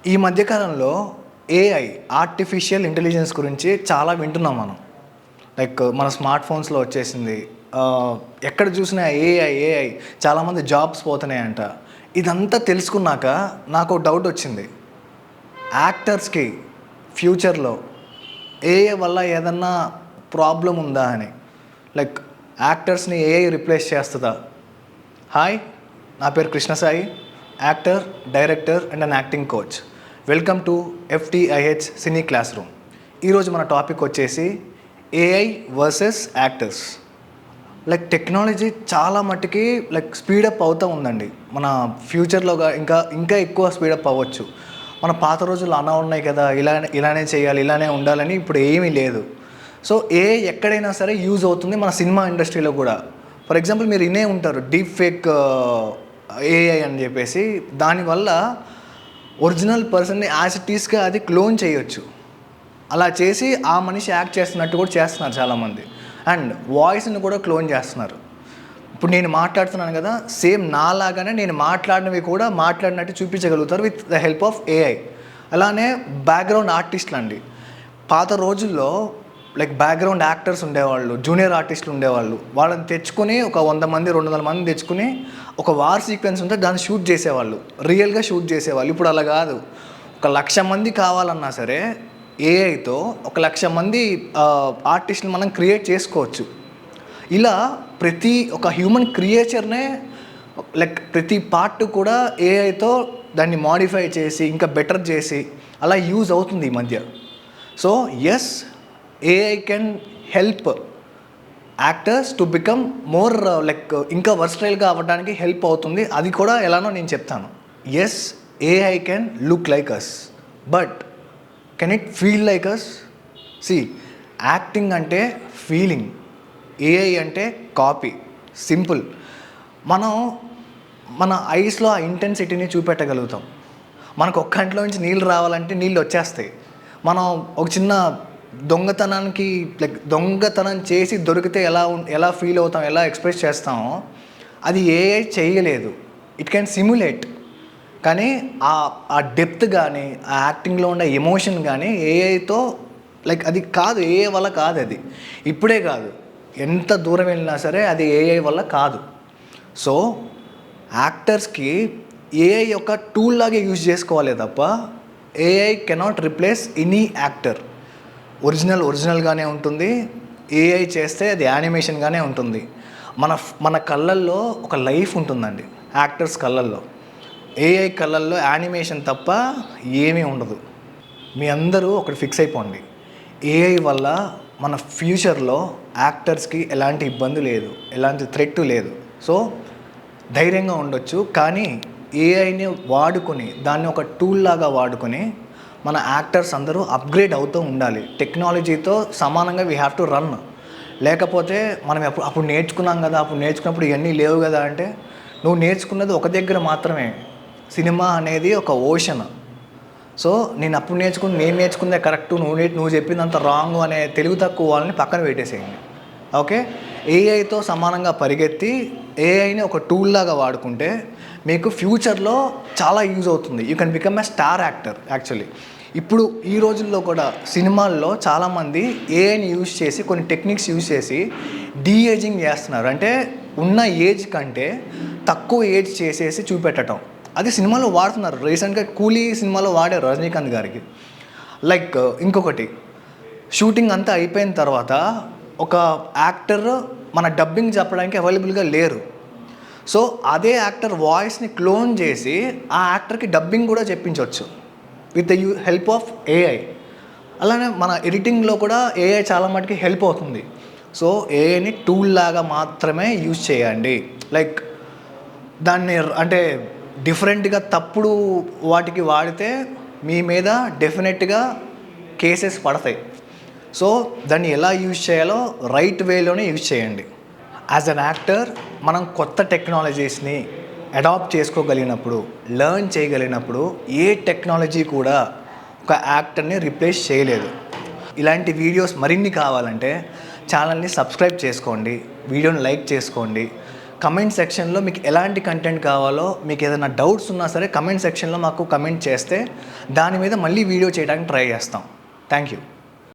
ఈ మధ్యకాలంలో AI artificial intelligence గురించి చాలా వింటున్నాం మనం. లైక్ మన స్మార్ట్ ఫోన్స్లో వచ్చేసింది. ఎక్కడ చూసినా ఏఐ చాలామంది జాబ్స్ పోతున్నాయంట. ఇదంతా తెలుసుకున్నాక నాకు డౌట్ వచ్చింది. యాక్టర్స్కి ఫ్యూచర్లో ఏఐ వల్ల ఏదన్నా ప్రాబ్లం ఉందా అని. లైక్ యాక్టర్స్ని ఏఐ రిప్లేస్ చేస్తుందా? హాయ్, నా పేరు Krishnasai, actor, director and an acting coach. Welcome to FTIH cine class room. ఈరోజు మన టాపిక్ వచ్చేసి AI versus actors. Like technology చాలా మట్టుకి స్పీడప్ అవుతూ ఉందండి. మన ఫ్యూచర్లో ఇంకా ఎక్కువ స్పీడప్ అవ్వచ్చు. మన పాత రోజులు అలా ఉన్నాయి కదా, ఇలానే చేయాలి, ఇలానే ఉండాలని ఇప్పుడు ఏమీ లేదు. సో ఏఐ ఎక్కడైనా సరే యూజ్ అవుతుంది, మన సినిమా ఇండస్ట్రీలో కూడా. ఫర్ ఎగ్జాంపుల్ మీరు వినే ఉంటారు డీప్ ఫేక్ ఏఐ అని చెప్పేసి. దానివల్ల ఒరిజినల్ పర్సన్ని యాజ్ ఇట్ ఈస్గా అది క్లోన్ చేయొచ్చు. అలా చేసి ఆ మనిషి యాక్ట్ చేస్తున్నట్టు కూడా చేస్తున్నారు చాలామంది. అండ్ వాయిస్ని కూడా క్లోన్ చేస్తున్నారు. ఇప్పుడు నేను మాట్లాడుతున్నాను కదా, సేమ్ నాలాగానే నేను మాట్లాడినవి కూడా మాట్లాడినట్టు చూపించగలుగుతారు with the help of AI. అలానే బ్యాక్గ్రౌండ్ ఆర్టిస్టులు అండి. పాత రోజుల్లో బ్యాక్గ్రౌండ్ యాక్టర్స్ ఉండేవాళ్ళు, జూనియర్ ఆర్టిస్టులు ఉండేవాళ్ళు. వాళ్ళని తెచ్చుకొని ఒక 100 మంది 200 మంది తెచ్చుకుని ఒక వార్ సీక్వెన్స్ ఉంటే దాన్ని షూట్ చేసేవాళ్ళు, రియల్గా షూట్ చేసేవాళ్ళు. ఇప్పుడు అలా కాదు. 1,00,000 మంది కావాలన్నా సరే ఏఐతో 1,00,000 మంది ఆర్టిస్టులు మనం క్రియేట్ చేసుకోవచ్చు. ఇలా ప్రతి ఒక హ్యూమన్ క్రియేచర్నే ప్రతి పార్ట్ కూడా ఏఐతో దాన్ని మాడిఫై చేసి ఇంకా బెటర్ చేసి అలా యూజ్ అవుతుంది ఈ మధ్య. So yes, AI can help actors to become more ఇంకా వర్స్టైల్గా అవ్వడానికి హెల్ప్ అవుతుంది. అది కూడా ఎలానో నేను చెప్తాను. Yes, AI can look like us, but can it feel like us? See, acting అంటే ఫీలింగ్, ఏఐ అంటే కాపీ. సింపుల్. మనం మన ఐస్లో ఆ ఇంటెన్సిటీని చూపెట్టగలుగుతాం. మనకు ఒక్క కంట్లో నుంచి నీళ్ళు రావాలంటే నీళ్ళు వచ్చేస్తాయి. మనం ఒక చిన్న దొంగతనం చేసి దొరికితే ఎలా ఫీల్ అవుతాం, ఎలా ఎక్స్ప్రెస్ చేస్తామో అది ఏఐ చేయలేదు. It can simulate. కానీ ఆ డెప్త్ కానీ ఆ యాక్టింగ్లో ఉండే ఎమోషన్ కానీ ఏఐతో అది కాదు, ఏఐ వల్ల కాదు. అది ఇప్పుడే కాదు, ఎంత దూరం వెళ్ళినా సరే అది ఏఐ వల్ల కాదు. సో యాక్టర్స్కి ఏఐ ఒక టూల్ లాగే యూజ్ చేసుకోవాలి తప్ప AI cannot replace any actor. ఒరిజినల్గానే ఉంటుంది. ఏఐ చేస్తే అది యానిమేషన్గానే ఉంటుంది. మన కళ్ళల్లో ఒక లైఫ్ ఉంటుందండి యాక్టర్స్ కళ్ళల్లో. ఏఐ కళ్ళల్లో యానిమేషన్ తప్ప ఏమీ ఉండదు. మీ అందరూ ఒకటి ఫిక్స్ అయిపోండి, ఏఐ వల్ల మన ఫ్యూచర్లో యాక్టర్స్కి ఎలాంటి ఇబ్బంది లేదు, ఎలాంటి థ్రెట్ లేదు. సో ధైర్యంగా ఉండొచ్చు. కానీ ఏఐని వాడుకొని, దాన్ని ఒక టూల్ లాగా వాడుకొని మన యాక్టర్స్ అందరూ అప్గ్రేడ్ అవుతూ ఉండాలి. టెక్నాలజీతో సమానంగా వీ హ్యావ్ టు రన్. లేకపోతే మనం అప్పుడు నేర్చుకున్నాం కదా, అప్పుడు నేర్చుకున్నప్పుడు ఇవన్నీ లేవు కదా అంటే, నువ్వు నేర్చుకున్నది ఒక దగ్గర మాత్రమే. సినిమా అనేది ఒక ఓషన్. సో నేను నేర్చుకుందే కరెక్టు, నువ్వు చెప్పిందంత రాంగ్ అనే తెలుగు తక్కువ వాళ్ళని పక్కన పెట్టేసేయండి. ఓకే, ఏఐతో సమానంగా పరిగెత్తి ఏఐని ఒక టూల్ లాగా వాడుకుంటే మీకు ఫ్యూచర్లో చాలా యూజ్ అవుతుంది. You can become a star actor. Actually ఇప్పుడు ఈ రోజుల్లో కూడా సినిమాల్లో చాలామంది ఏఐని యూజ్ చేసి, కొన్ని టెక్నిక్స్ యూజ్ చేసి డీఏజింగ్ చేస్తున్నారు. అంటే ఉన్న ఏజ్ కంటే తక్కువ ఏజ్ చేసేసి చూపెట్టడం, అది సినిమాలో వాడుతున్నారు. రీసెంట్గా కూలీ సినిమాలో వాడారు రజనీకాంత్ గారికి. ఇంకొకటి, షూటింగ్ అంతా అయిపోయిన తర్వాత ఒక యాక్టర్ మన డబ్బింగ్ చెప్పడానికి అవైలబుల్గా లేరు. సో అదే యాక్టర్ వాయిస్ని క్లోన్ చేసి ఆ యాక్టర్కి డబ్బింగ్ కూడా చెప్పించవచ్చు with the help of AI. అలానే మన ఎడిటింగ్లో కూడా ఏఐ చాలా మటుకి హెల్ప్ అవుతుంది. సో ఏఐని టూల్ లాగా మాత్రమే యూజ్ చేయండి. దాన్ని అంటే డిఫరెంట్గా తప్పుడు వాటికి వాడితే మీ మీద డెఫినెట్గా కేసెస్ పడతాయి. సో దాన్ని ఎలా యూజ్ చేయాలో రైట్ వేలోనే యూజ్ చేయండి. యాజ్ అన్ యాక్టర్ మనం కొత్త టెక్నాలజీస్ని అడాప్ట్ చేసుకోగలిగినప్పుడు, లెర్న్ చేయగలిగినప్పుడు ఏ టెక్నాలజీ కూడా ఒక యాక్టర్ని రీప్లేస్ చేయలేదు. ఇలాంటి వీడియోస్ మరిన్ని కావాలంటే ఛానల్ని సబ్స్క్రైబ్ చేసుకోండి, వీడియోని లైక్ చేసుకోండి, కమెంట్ సెక్షన్లో మీకు ఎలాంటి కంటెంట్ కావాలో, మీకు ఏదైనా డౌట్స్ ఉన్నా సరే కమెంట్ సెక్షన్లో మాకు కమెంట్ చేస్తే దాని మీద మళ్ళీ వీడియో చేయడానికి ట్రై చేస్తాం. Thank you.